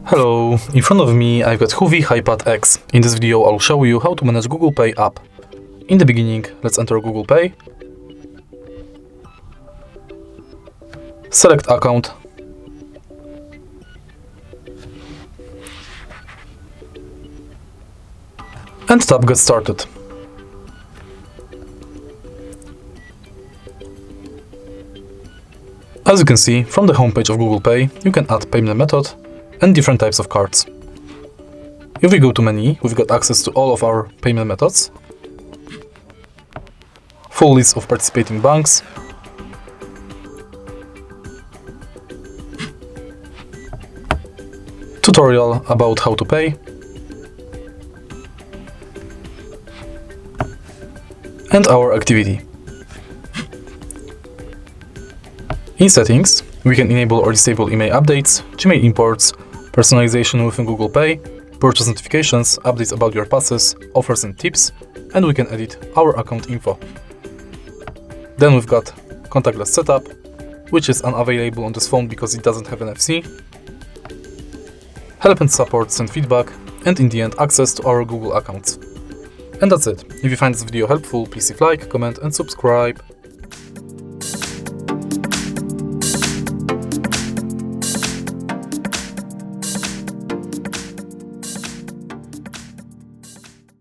Hello, in front of me I've got CHUWI HiPad X. In this video I'll show you how to manage Google Pay app. In the beginning, let's enter Google Pay. Select account. And tap Get Started. As you can see, from the homepage of Google Pay, you can add payment method and different types of cards. If we go to menu, we've got access to all of our payment methods, full list of participating banks, tutorial about how to pay, and our activity. In settings, we can enable or disable email updates, Gmail imports, personalization within Google Pay, purchase notifications, updates about your passes, offers and tips, and we can edit our account info. Then we've got contactless setup, which is unavailable on this phone because it doesn't have NFC, help and support, send feedback, and in the end access to our Google accounts. And that's it. If you find this video helpful, please leave a like, comment and subscribe.